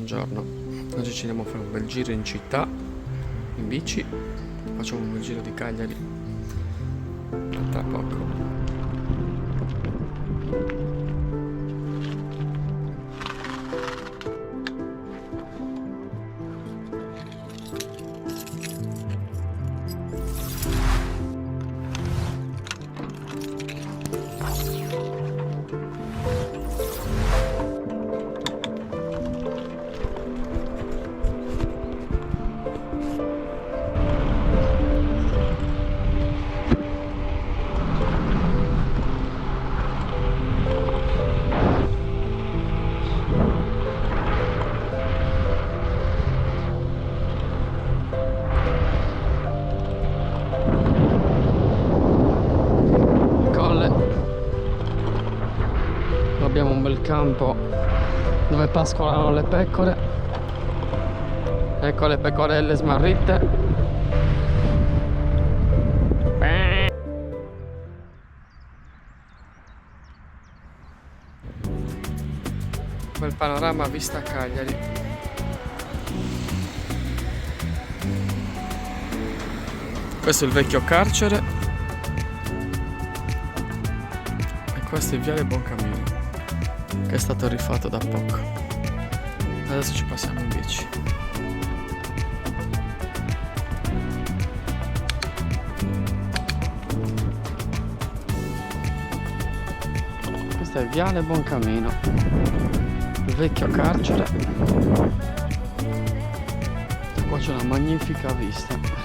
buongiorno. Oggi ci andiamo a fare un bel giro in città, in bici. Facciamo un bel giro di Cagliari. Tra poco. Abbiamo un bel campo dove pascolano le pecore. Ecco le pecorelle smarrite. Bel panorama vista Cagliari. Questo è il vecchio carcere e questo è il viale Buoncamino, che è stato rifatto da poco. Adesso ci passiamo in bici. Questo è il viale Buoncamino, il vecchio carcere. Qua c'è una magnifica vista.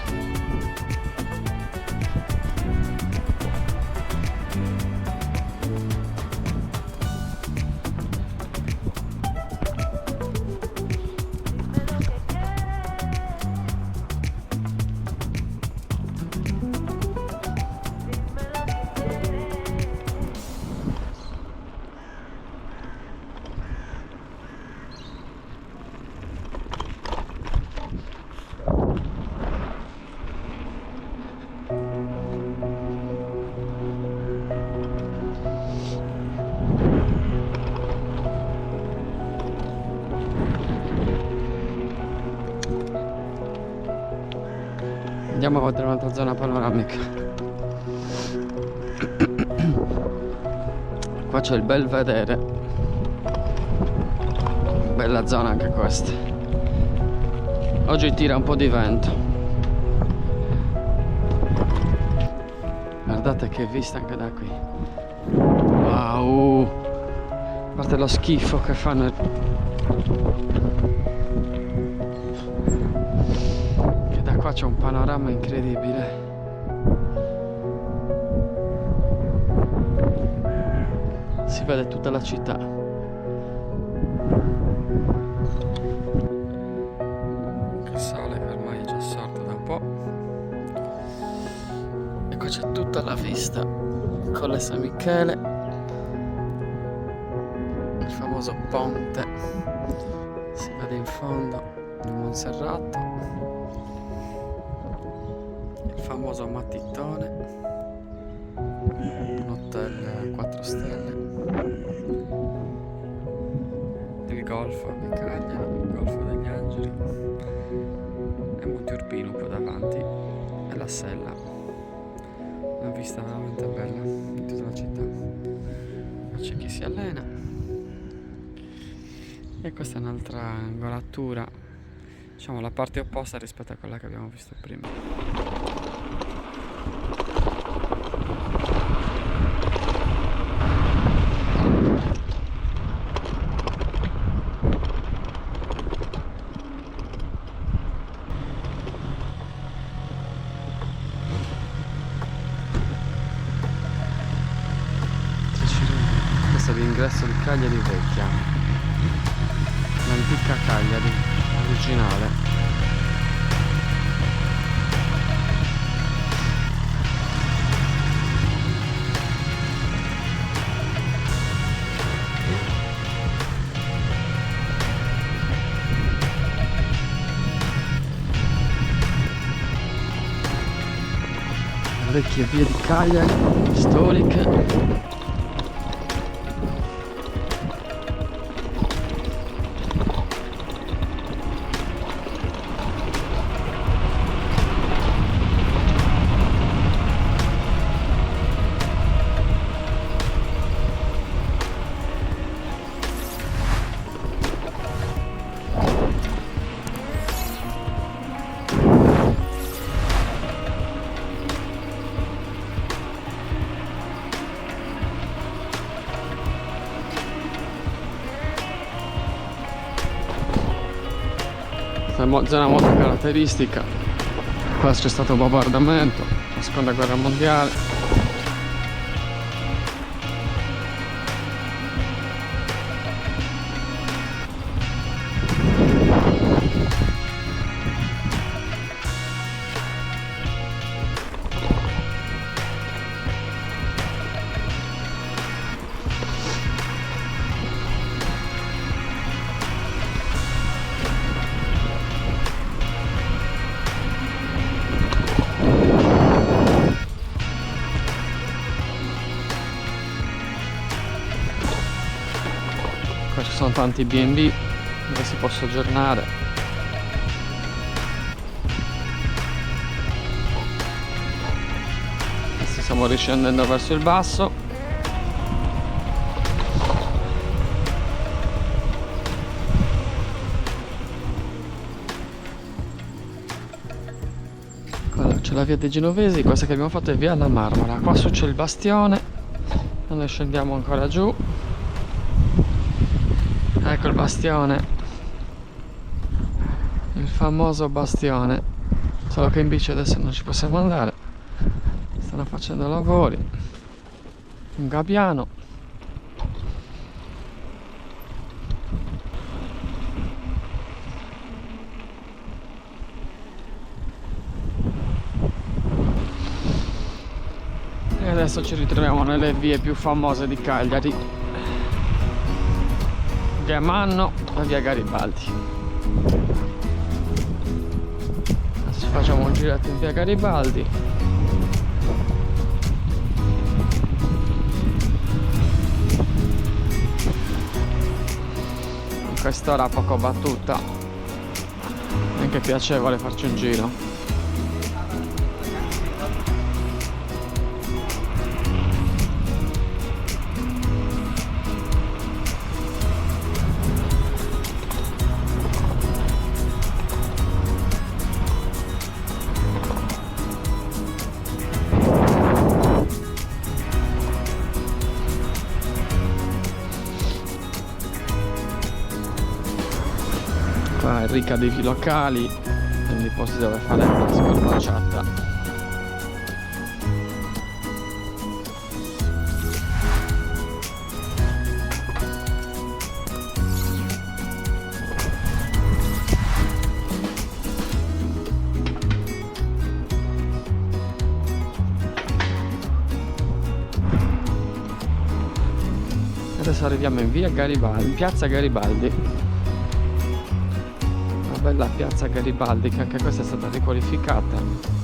Andiamo a vedere un'altra zona panoramica. Qua c'è il Belvedere. Bella zona anche questa. Oggi tira un po' di vento. Guardate che vista anche da qui. Wow! A parte lo schifo che fanno. Qua c'è un panorama incredibile. Si vede tutta la città. Il sole che ormai è già sorto da un po'. E qua c'è tutta la vista Colle San Michele, il famoso ponte, si vede in fondo di Monserrato, il famoso Mattitone, un hotel a 4 stelle, il golfo di Cagliari, il golfo degli Angeli e Monte Urbino qua davanti e la Sella. Una vista veramente bella di tutta la città. C'è chi si allena e questa è un'altra angolatura, diciamo la parte opposta rispetto a quella che abbiamo visto prima. Questo è l'ingresso di Cagliari vecchia, l'antica Cagliari originale. Vecchie vie di Cagliari, storiche. zona molto caratteristica. Qua c'è stato un bombardamento, la seconda guerra mondiale. Qua ci sono tanti B&B dove si può soggiornare. Adesso stiamo riscendendo verso il basso. Qua c'è la via dei Genovesi, questa che abbiamo fatto è via alla Marmora. Qua su c'è il bastione e noi scendiamo ancora giù. Ecco il bastione, il famoso bastione, solo che in bici adesso non ci possiamo andare, stanno facendo lavori. Un gabbiano. E adesso ci ritroviamo nelle vie più famose di Cagliari. Via Manno e via Garibaldi. Adesso facciamo un giretto in via Garibaldi. In quest'ora poco battuta, è anche piacevole farci un giro. Qua è ricca di locali, quindi posti dove fare la scorpacciata. Adesso arriviamo in via Garibaldi, in piazza Garibaldi. Bella piazza Garibaldi, che anche questa è stata riqualificata.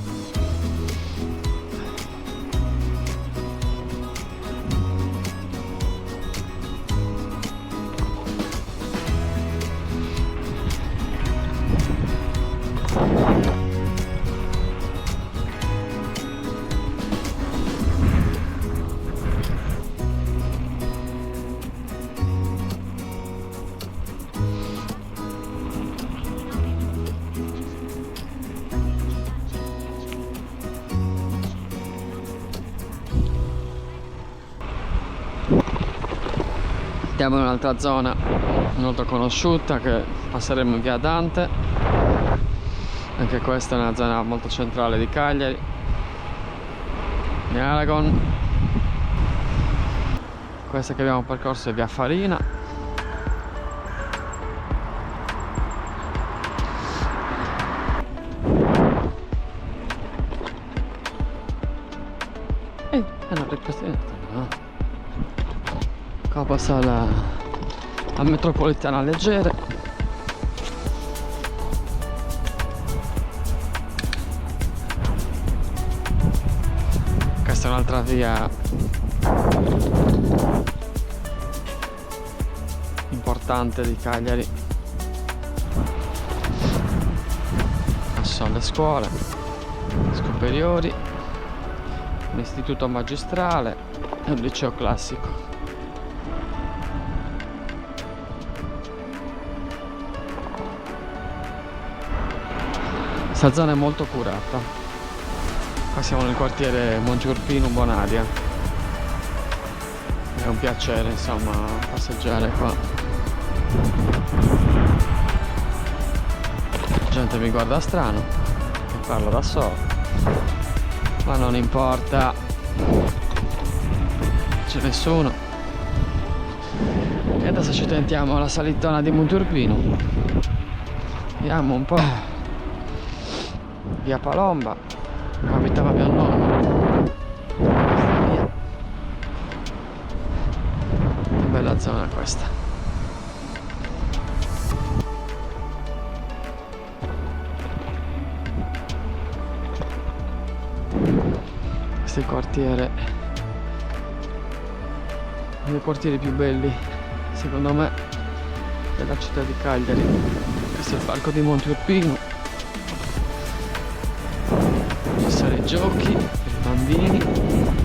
Andiamo in un'altra zona molto conosciuta, che passeremo in via Dante. Anche questa è una zona molto centrale di Cagliari, di Aragon. Questa che abbiamo percorso è via Farina. È una ripresa. Qua passa la metropolitana leggera. Questa è un'altra via importante di Cagliari. Ci sono le scuole superiori, l'istituto magistrale e il liceo classico. Questa zona è molto curata. Qua siamo nel quartiere Mongiurpino Bonaria. È un piacere, insomma, passeggiare qua. gente mi guarda strano che parlo da solo, ma non importa, c'è nessuno. E adesso ci tentiamo la salitona di Monturbino, vediamo un po'. Via Palomba, dove abitava mio nonno. Questa via, che bella zona questa. Questo è il quartiere, uno dei quartieri più belli secondo me della città di Cagliari. Questo è il parco di Monturbino, ci sono i giochi per i bambini.